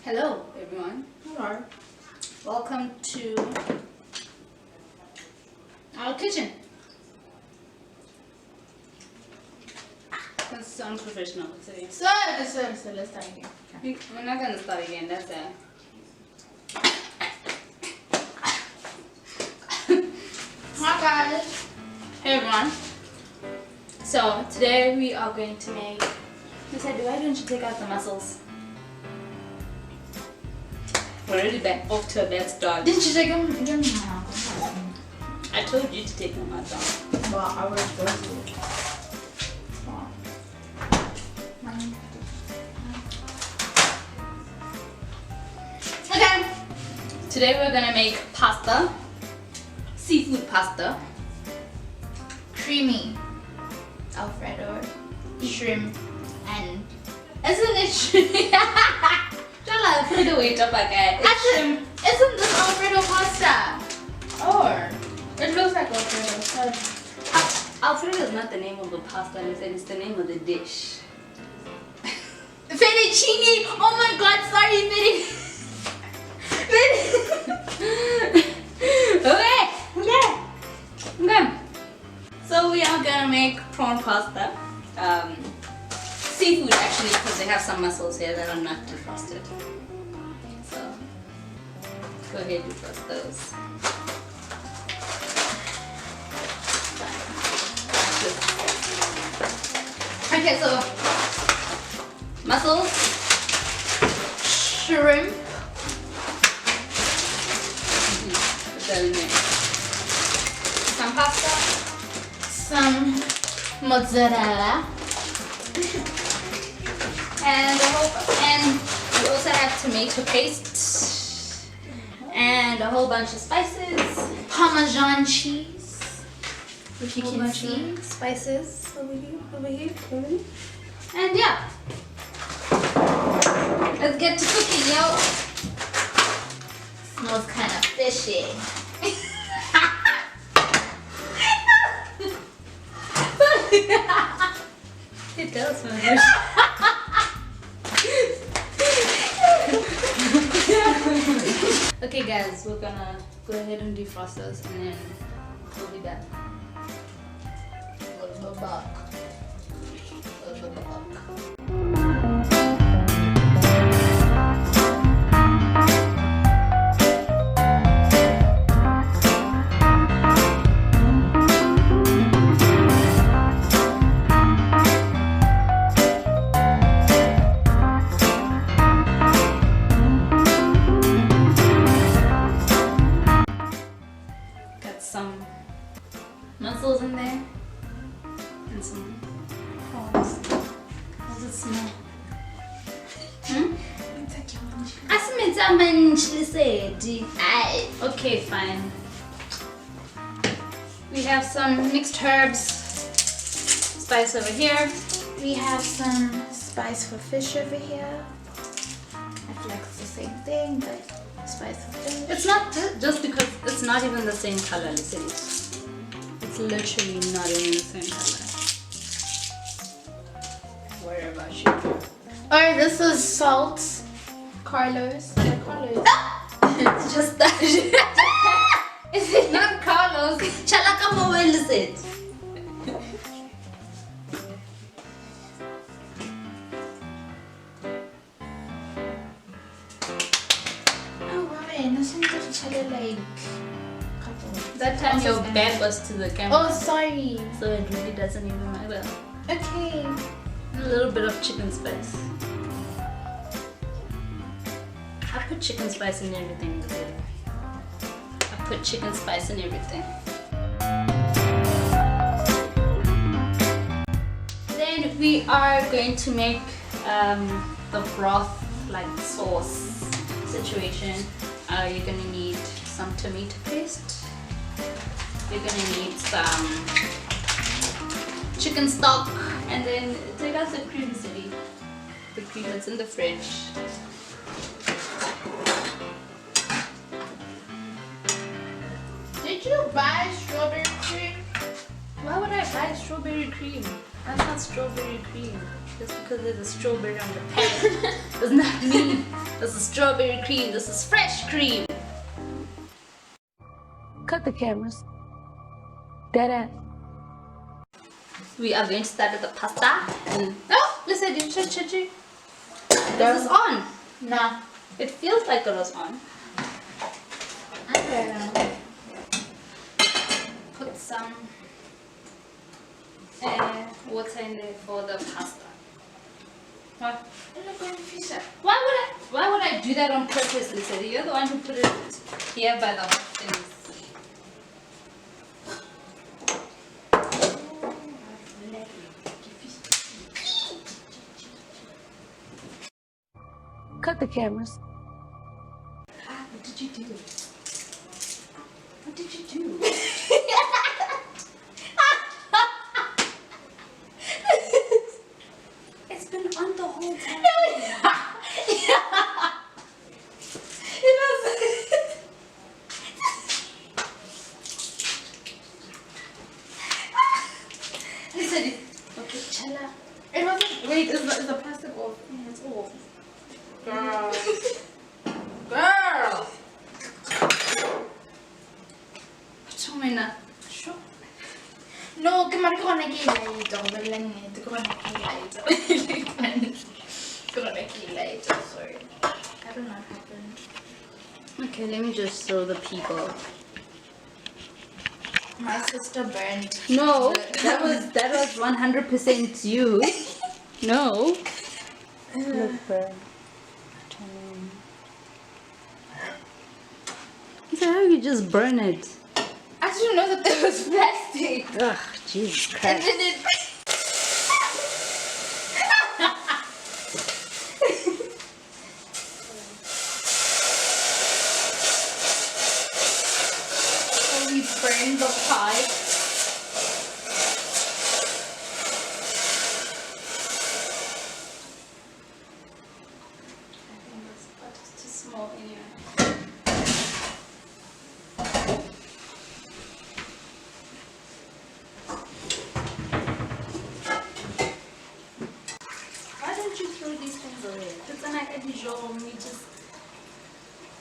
Hello everyone. Hello. Welcome to our kitchen. That's unprofessional. So let's start again. We're not gonna start again, that's it. Hi guys. Hey everyone. So today we are going to make, why don't you take out the mussels? We're already back off to a bad start. Didn't you take them? I told you to take them out though. Well, I was supposed to. Okay. Today we're gonna make pasta. Seafood pasta. Creamy Alfredo shrimp and isn't it shrimp? Alfredo wait up again. Isn't this Alfredo pasta? Or it looks like Alfredo. Alfredo is not the name of the pasta, it's the name of the dish. Fettuccine! Oh my god, sorry, Okay. So we are gonna make prawn pasta. Seafood actually, because they have some mussels here that are not defrosted. So go ahead and defrost those. Okay, so mussels, shrimp, put that in there. Some pasta, some mozzarella, and we also have tomato paste and a whole bunch of spices. Parmesan cheese, which you Whole can bunch see. of spices over here. And yeah, let's get to cooking, yo. Smells kind of fishy. It does smell good. Okay guys, we're gonna go ahead and defrost those and then we'll be back. We'll be back. Got some mussels in there and some prawns. How does it smell? Okay, fine. We have some mixed herbs, spice over here. We have some spice for fish over here. I feel like it's the same thing, but spice for fish. It's not just because it's not even the same color, listen. It's literally not even the same color. Worry about you. Oh, this is salt. Carlos. Carlos. It's just that. Is it not Carlos? Chalaka mobile is it? Oh, right. Nasaan ka chala like couple? That time your back was to the camera. Oh, sorry. So it really doesn't even matter. Okay. A little bit of chicken spice. I put chicken spice in everything. I put chicken spice in everything. Then we are going to make the broth like sauce situation. You're gonna need some tomato paste. You're gonna need some chicken stock, and then take out the cream city. The cream that's in the fridge. Did you buy strawberry cream? Why would I buy strawberry cream? That's not strawberry cream. Just because there's a strawberry on the pan does not mean this is strawberry cream. This is fresh cream. Cut the cameras. Dead ass. We are going to start with the pasta. And oh, listen, this is on. No. It feels like it was on. I don't know. Put some water in there for the pasta. What? Why would I do that on purpose, Lisa? You're the one who put it here by the things. Cut the cameras. What did you do? What did you do? It's been on the whole time. It was. Listen, okay, chala. It wasn't. Wait, is the plastic off? Yeah, it's off. Girl. Girl. Sure. No, kemarin ko nakilay ito. Walang ito ko nakilay ito. Ko nakilay ito. Sorry. I don't know what happened. Okay, let me just show the people. My sister burned. No, that was 100% you. No. Look, bro. So how you just burn it? I didn't know that there was plastic. Ugh, Jesus And Christ. then it. So we burned the pipe. I think this pot is too small anyway. Why don't you throw these things away? It's an unusual me just.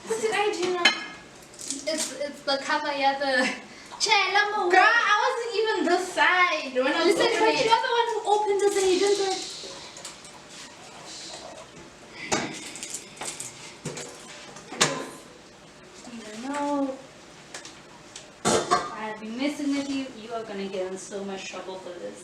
What did I do now? It's the cover, yeah, the chair. Girl, I wasn't even this side when I was Listen, but opening you're it. the one who opened this and you didn't do it. No. I've been messing with you. You are gonna get in so much trouble for this.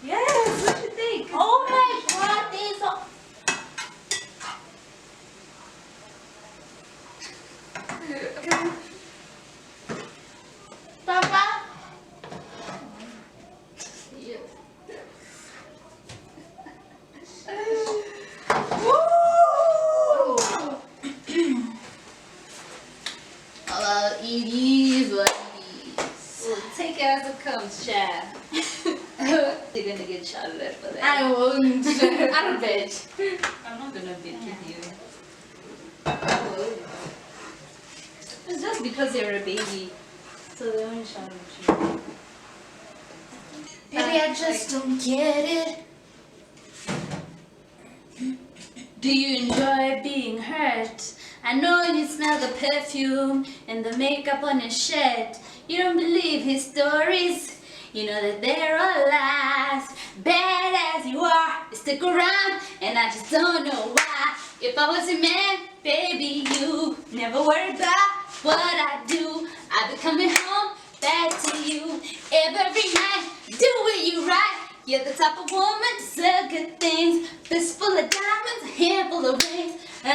Yes, what you think? Oh my god, these are. Papa? Yes. Well, it is what it is. We'll take it as it comes, child. You're gonna get shouted for that. I won't. I don't bet. I'm not gonna bet with you. It's just because you're a baby, so they won't shout at you. Maybe I just don't get it. Do you enjoy being hurt? I know you smell the perfume and the makeup on his shirt. You don't believe his stories. You know that they're all lies. Bad as you are, you stick around, and I just don't know why. If I was your man, baby, you never worry about what I do. I'll be coming home back to you every night, doing you right. You're the type of woman to sell good things. Fistful of diamonds, a handful of rings. I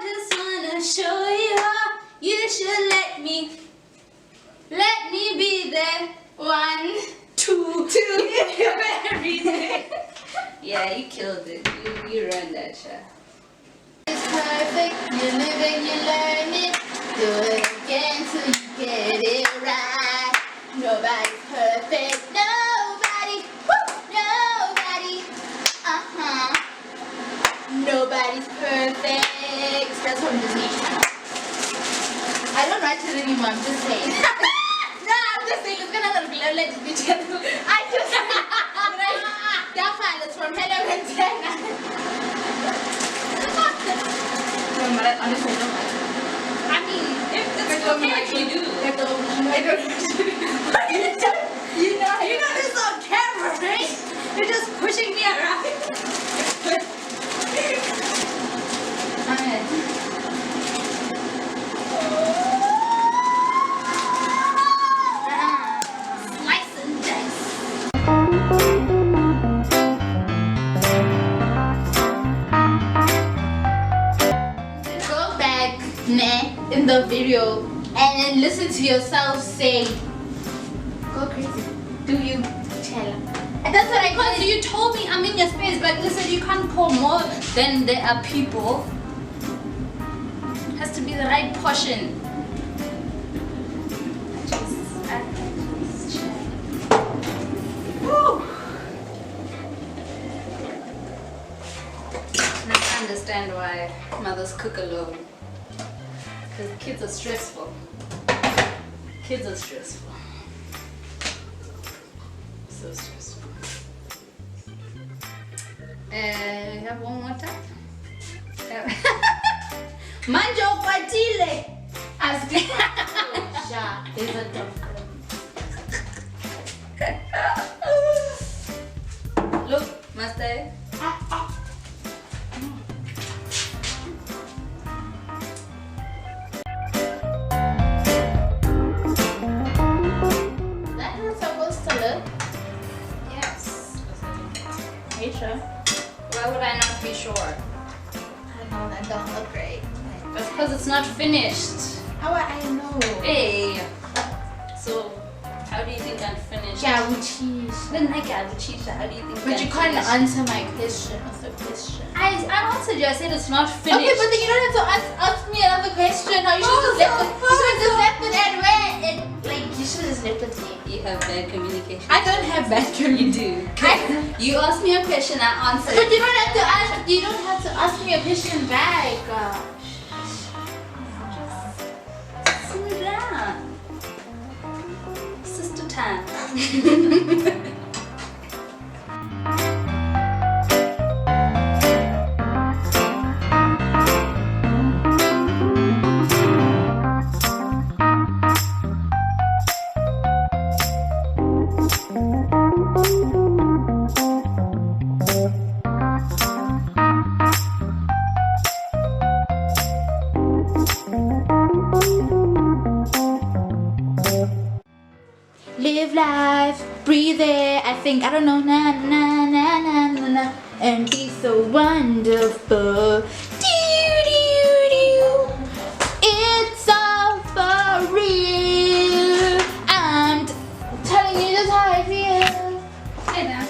just wanna show you all. You should let me be there. 1, 2, 2. Every day. Yeah, you killed it. You run that shot. It's perfect, you live and you learn it. Do it again till you get it right. Nobody's perfect, nobody, woo, nobody, Nobody's perfect. That's what I'm just teaching. I don't write it anymore. that kind is from Hello Container. I mean, if it's okay if you do. You know this on camera, right? You're just pushing me around. Slice and dice. Go back, in the video and then listen to yourself say, go crazy. Do you? Tell. And that's what I call Because you told me I'm in your space, but listen, you can't pour more than there are people. It has to be the right portion. Now I understand why mothers cook alone. Because kids are stressful. Kids are stressful. So stressful. Have one more time. Manjo patile. as there's a dog. Look, Master. That is supposed to look. Yes. Are you sure? Why would I not be sure? I know that don't look great. That's because it's not finished. How would I know? Hey. So, how do you think I'm finished? Cheese. Then I got the cheese. How do you think? But I'm you can't finished? answer my question of the question. I answered you. I said it's not finished. Okay, but then you don't have to ask me another question. How you should just left it at where it like you should just left it there. You have bad communication. I don't have bad You communication. do. You asked me a question. I answered. But you don't have to ask. You don't have to ask me a question back. Simmer down. Sister time. Live life, breathe it. I think I don't know, na na na na na na, and be so wonderful. Do. It's all for real. I'm telling you just how I feel. Hey now.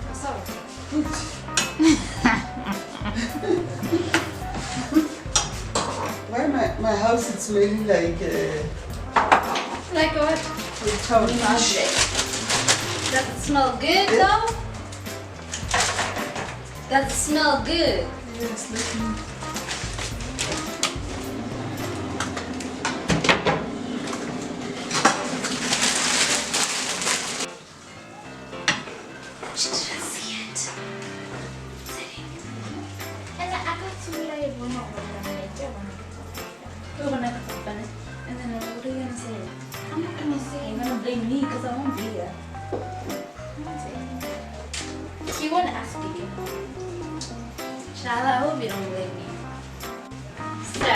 What's up? Why my house is smelling like Like what? fish. Does it smell good though? Does it smell good? Yes, looking. She didn't see it. And I got to like one more. We're gonna have fun. And then what are you gonna say? I'm not gonna say. You're gonna blame me because I won't be here. You want to ask speaking? Shala, I hope you don't blame me. So,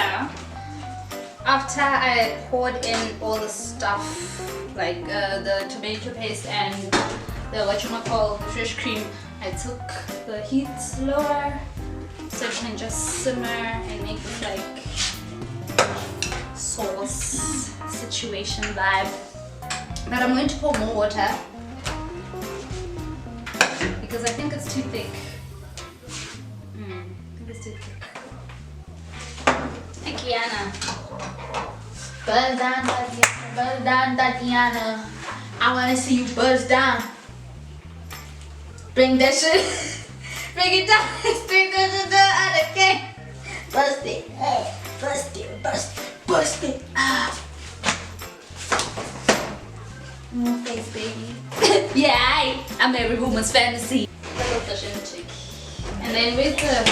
after I poured in all the stuff, like the tomato paste and the whatchamacallit, the fresh cream, I took the heat lower so it can just simmer and make this like sauce situation vibe. But I'm going to pour more water because I think it's too thick. I think it's too thick. Hey, Kiana. Buzz down, Tatiana. Buzz down, Tatiana. I wanna see you buzz down. Bring that shit. Bring it down. Bring that shit down out of game. Bust it. Hey. Bust it. Bust it. Bust it. Ah. More face, baby. Yeah, I'm every woman's fantasy. Little fish and chick. And then with the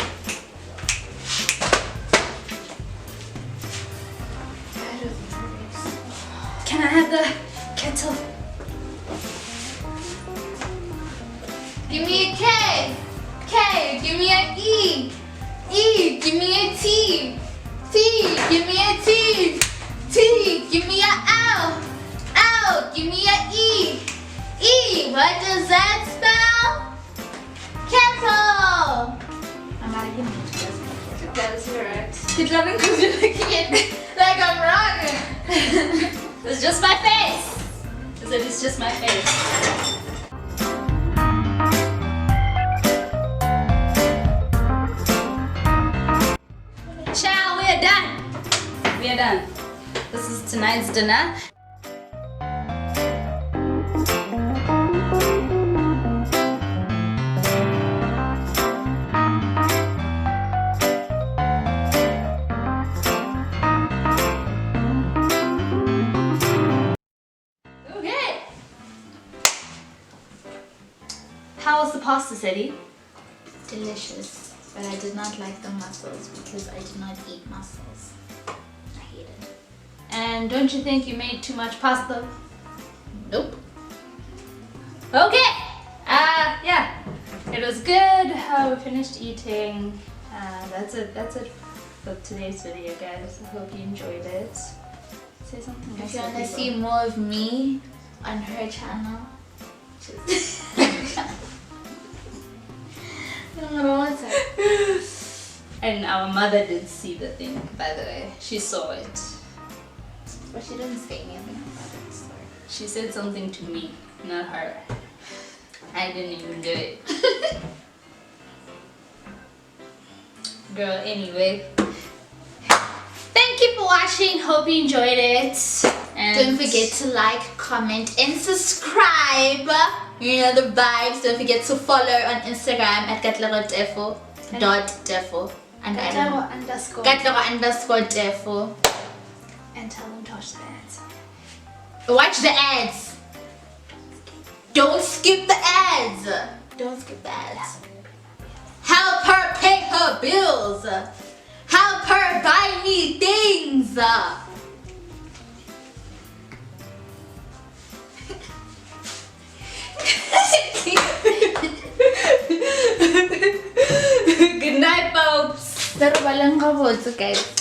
can I have the kettle? Give me a K. K, give me an E. E, give me a T. T, give me a T. T, give me a L. L, give me a E. E, what does that spell? Kettle. I'm not even interested. That is correct. Keep laughing because you're looking at me like I'm wrong. It's just my face. I said it's just my face. Ciao, we are done. We are done. This is tonight's dinner. Okay. How was the pasta, Sadie? Delicious. But I did not like the mussels because I did not eat mussels. I hate it. And don't you think you made too much pasta? Nope. Okay. Yeah. It was good. We finished eating. That's it for today's video, guys. I hope you enjoyed it. Say something else. If you want to people. see more of me on her channel, just I don't know what's up. And our mother did see the thing, by the way. She saw it. But she didn't say anything about it. So. She said something to me, not her. I didn't even do it. Girl, anyway. Thank you for watching. Hope you enjoyed it. And Don't forget to like, comment, and subscribe. You know the vibes. Don't forget to follow on Instagram at Katlego_defo. And Katlego underscore. Katlego_defo. And tell them to watch the ads. Watch the ads. Don't skip the ads. Don't skip the ads. Help her pay her bills. Help her buy me things. Good night, folks. Pero walang kabotso, guys.